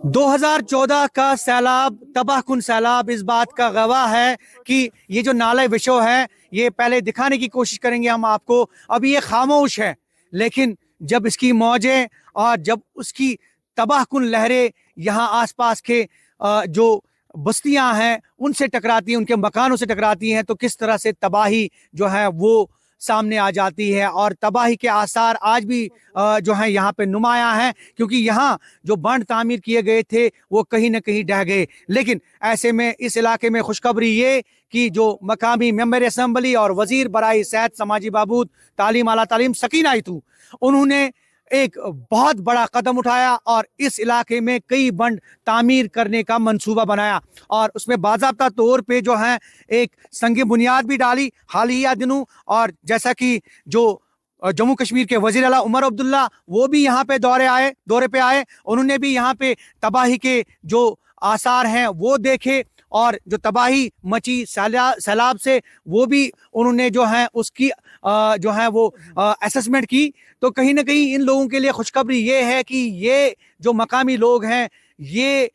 2014 का सैलाब, तबाहकुन सैलाब इस बात का गवाह है कि ये जो नाले विशो है, ये पहले दिखाने की कोशिश करेंगे हम आपको, अभी ये खामोश है, लेकिन जब इसकी मौजें और जब उसकी तबाहकुन लहरें यहाँ आसपास के जो बस्तियां हैं उनसे टकराती हैं, उनके मकानों से टकराती हैं, तो किस तरह से तबाही जो है वो सामने आ जाती है। और तबाही के आसार आज भी जो है यहाँ पे नुमाया है, क्योंकि यहाँ जो बंद तामीर किए गए थे वो कहीं ना कहीं ढह गए। लेकिन ऐसे में इस इलाके में खुशखबरी ये कि जो मकामी मेंबर असम्बली और वजीर बराई सेहत, समाजी बहबूद, तालीम, आला तालीम सकीना आयतू, उन्होंने एक बहुत बड़ा कदम उठाया और इस इलाके में कई बंद तामीर करने का मंसूबा बनाया और उसमें बाज़ाब्ता तौर पे जो है एक संग बुनियाद भी डाली हालिया दिनों। और जैसा कि जो जम्मू कश्मीर के वजीर आला उमर अब्दुल्ला, वो भी यहाँ पे दौरे पे आए, उन्होंने भी यहाँ पे तबाही के जो आसार हैं वो देखे और जो तबाही मची सैलाब से वो भी उन्होंने जो है उसकी जो है वो असेसमेंट की। तो कहीं ना कहीं इन लोगों के लिए खुशखबरी ये है कि ये जो मकामी लोग हैं ये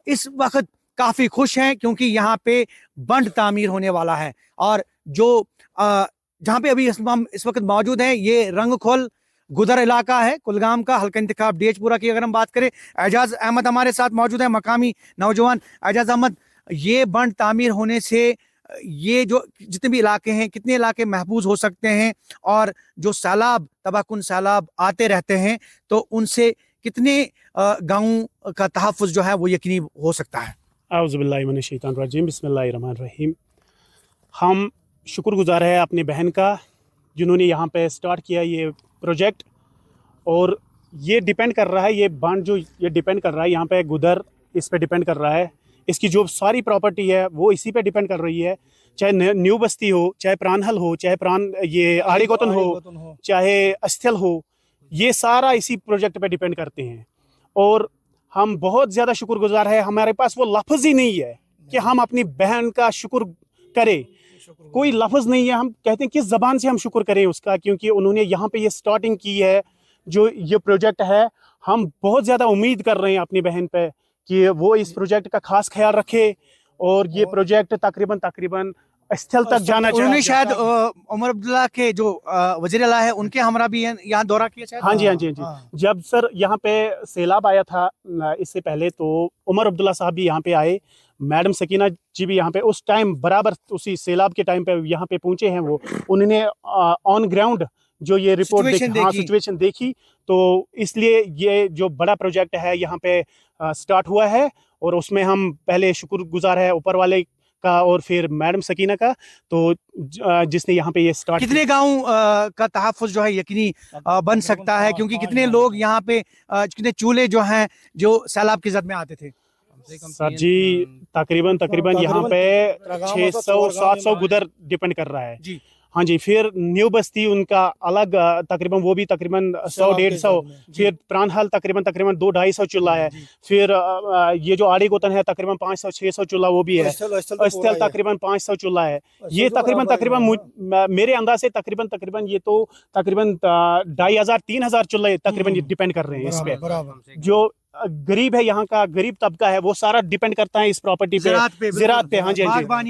इस वक्त काफ़ी खुश हैं, क्योंकि यहाँ पे बंद तामीर होने वाला है। और जो जहाँ पे अभी हम इस वक्त मौजूद हैं, ये रंगखोल गुदर इलाका है, कुलगाम का हल्का इंतखाब डेजपुरा की अगर हम बात करें। एजाज अहमद हमारे साथ मौजूद है, मकामी नौजवान। एजाज अहमद, ये बंद तामीर होने से ये जो जितने भी इलाके हैं, कितने इलाके महफूज हो सकते हैं, और जो सैलाब, तबाहकुन सैलाब आते रहते हैं तो उनसे कितने गाँव का तहफ़्फ़ुज़ जो है वो यकीनी हो सकता है? आउज़ुबिल्लाहि मिनश्शैतानिर्रजीम, बिस्मिल्लाहिर्रहमानिर्रहीम। हम शुक्रगुजार है अपनी बहन का जिन्होंने यहाँ पे स्टार्ट किया ये प्रोजेक्ट। और ये डिपेंड कर रहा है, ये बांध जो ये डिपेंड कर रहा है यहाँ पे गुदर, इस पे डिपेंड कर रहा है। इसकी जो सारी प्रॉपर्टी है वो इसी पे डिपेंड कर रही है, चाहे न्यू बस्ती हो, चाहे प्राणहल हो, चाहे ये आड़ी गोतन हो, चाहे अस्थल हो, ये सारा इसी प्रोजेक्ट पे डिपेंड करते हैं। और हम बहुत ज़्यादा शुक्रगुजार है, हमारे पास वो लफ्ज़ ही नहीं है कि हम अपनी बहन का शुक्र करें, कोई लफ्ज़ नहीं है। हम कहते हैं किस ज़बान से हम शुक्र करें उसका, क्योंकि उन्होंने यहाँ पे ये स्टार्टिंग की है, जो ये प्रोजेक्ट है। हम बहुत ज़्यादा उम्मीद कर रहे हैं अपनी बहन पे कि वो इस प्रोजेक्ट का खास ख्याल रखे और ये प्रोजेक्ट तकरीबन स्थल तक जाना चाहिए। उन्होंने शायद उमर अब्दुल्ला के जो वज़ीर आला है उनके हमरा भी यहाँ दौरा किया शायद। हाँ जी। जब सर यहाँ पे सैलाब आया था इससे पहले, तो उमर अब्दुल्ला साहब भी यहाँ पे आए, मैडम सकीना जी भी यहाँ पे उस टाइम बराबर उसी सैलाब के टाइम पे यहाँ पे पहुंचे हैं। वो उन्होंने ऑन ग्राउंड जो ये रिपोर्ट सिचुएशन देखी, तो इसलिए ये जो बड़ा प्रोजेक्ट है यहाँ पे स्टार्ट हुआ है। और उसमें हम पहले शुक्रगुजार है ऊपर वाले का और फिर मैडम सकीना का, तो जिसने यहाँ पे ये स्टार्ट। कितने गाँव का तहफ़्फ़ुज़ जो है यकीनी बन सकता है, क्योंकि कितने लोग यहाँ पे कितने चूल्हे जो हैं जो सैलाब की जद में आते थे? सर जी तकरीबन यहाँ पे 600-700 गुदर डिपेंड कर रहा है जी। हाँ जी, फिर न्यू बस्ती उनका अलग, तकरीबन वो भी तकरीबन 100-150, फिर प्राणहल तकरीबन 200-250 चूल्हा है। फिर ये जो आड़ी गोतन है तकरीबन 500-600 चूल्हा वो भी है। अस्थल तकरीबन 500 चूल्हा है। ये तकरीबन मेरे अंदाज से तकरीबन ये तो तकरीबन 2500-3000 चूल्हे तकरीबन डिपेंड कर रहे हैं इस पे। जो गरीब है, यहाँ का गरीब तबका है, वो सारा डिपेंड करता है इस प्रॉपर्टी पे, ज़राअत पे, हाँ जी,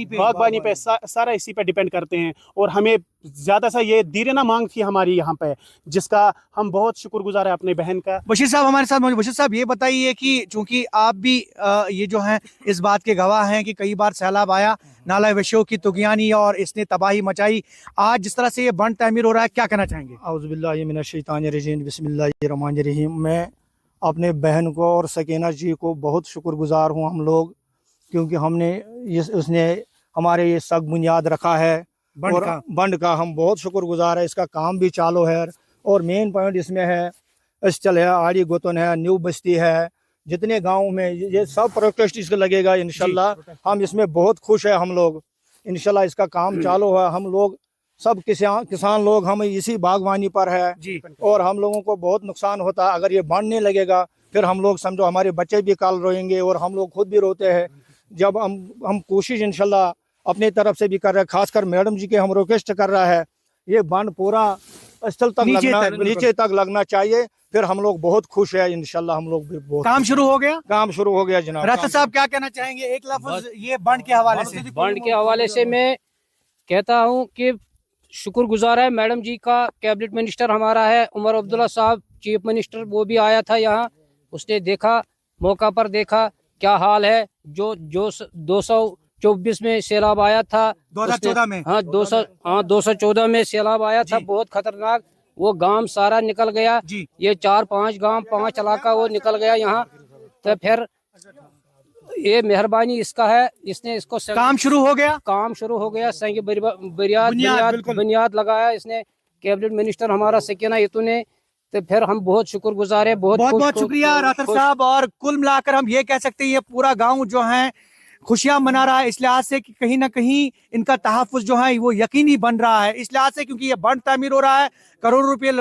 बागबानी पे सारा इसी पे डिपेंड करते हैं। और हमें ज़्यादा सा ये दीरेना मांग थी हमारी यहाँ पे, जिसका हम बहुत शुक्रगुजार है अपने बहन का। बशीर साहब हमारे साथ मौजूद। बशीर साहब, ये बताइए कि चूंकि आप भी ये जो है इस बात के गवाह हैं कि कई बार सैलाब आया, नाला विशो की तुगयानी और इसने तबाही मचाई, आज जिस तरह से ये बंद तामीर हो रहा है, क्या कहना चाहेंगे? औज़ुबिल्लाहि मिनश्शैतानिर्रजीम, बिस्मिल्लाहिर्रहमानिर्रहीम। मैं अपने बहन को और सकीना जी को बहुत शुक्रगुजार हूँ हम लोग, क्योंकि हमने उसने हमारे ये सग बुनियाद रखा है बंड का हम बहुत शुक्रगुजार है। इसका काम भी चालू है और मेन पॉइंट इसमें है अस्थल है, आड़ी गोतन है, न्यू बस्ती है, जितने गाँव में ये सब प्रोटेस्ट इसका लगेगा इंशाल्लाह। हम इसमें बहुत खुश है हम लोग, इंशाल्लाह इसका काम चालू है। हम लोग सब किसान लोग हम इसी बागवानी पर है जी। और हम लोगों को बहुत नुकसान होता है अगर ये बढ़ने लगेगा, फिर हम लोग समझो हमारे बच्चे भी कल रोएंगे और हम लोग खुद भी रोते हैं। जब हम कोशिश इंशाल्लाह अपनी तरफ से भी कर रहे हैं, खासकर मैडम जी के हम रिक्वेस्ट कर रहा है ये बंद पूरा स्थल तक नीचे लगना, तक, बिल्कुल। नीचे तक लगना चाहिए। फिर हम लोग बहुत खुश है, इंशाल्लाह हम लोग भी बहुत काम शुरू हो गया। काम शुरू हो गया जनाब। रास्ता साहब क्या कहना चाहेंगे एक लफ्ज ये बंद के हवाले से? बंड के हवाले से मैं कहता हूं कि शुक्रगुजार है मैडम जी का। कैबिनेट मिनिस्टर हमारा है उमर अब्दुल्ला साहब, चीफ मिनिस्टर, वो भी आया था यहाँ, उसने देखा, मौका पर देखा क्या हाल है। जो 224 में सैलाब आया था 2014 में, हाँ 214 में सैलाब आया था, बहुत खतरनाक। वो गांव सारा निकल गया जी। ये 4-5 गांव 5 इलाका वो निकल गया यहाँ। तो फिर ये मेहरबानी इसका है, इसने इसको काम शुरू हो गया। काम शुरू हो गया। संग बिल्कुल। बुनियाद लगाया इसने कैबिनेट मिनिस्टर हमारा सकीना यतू ने। तो फिर हम बहुत शुक्रगुजार है, बहुत बहुत शुक्रिया रातर साहब। और कुल मिलाकर हम ये कह सकते हैं ये पूरा गांव जो है खुशियां मना रहा है इस लिहाज से कि कहीं ना कहीं इनका तहफ़्फ़ुज़ जो है वो यकीनी बन रहा है। इस लिहाज से क्योंकि ये बंद तामीर हो रहा है, करोड़ों रुपए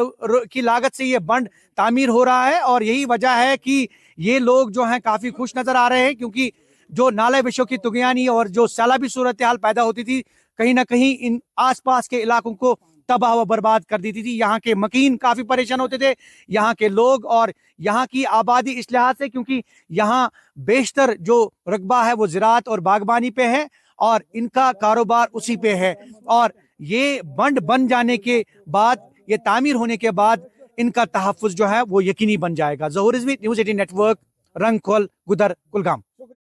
की लागत से ये बंद तामीर हो रहा है। और यही वजह है कि ये लोग जो हैं काफ़ी खुश नज़र आ रहे हैं, क्योंकि जो नाले विशों की तुगयानी और जो सैलाबी सूरत हाल पैदा होती थी कहीं ना कहीं इन आसपास के इलाकों को तबाह व बर्बाद कर देती थी। यहाँ के मकीन काफ़ी परेशान होते थे, यहाँ के लोग और यहाँ की आबादी इस लिहाज से क्योंकि यहाँ बेशतर जो रकबा है वो ज़राअत और बागबानी पे है और इनका कारोबार उसी पे है। और ये बंड बन जाने के बाद, ये तामीर होने के बाद इनका तहफ़्फ़ुज़ जो है वो यकीनी बन जाएगा। ज़हूर रिज़वी, न्यूज़ 18 नेटवर्क, रंगखोल, गुदर, कुलगाम।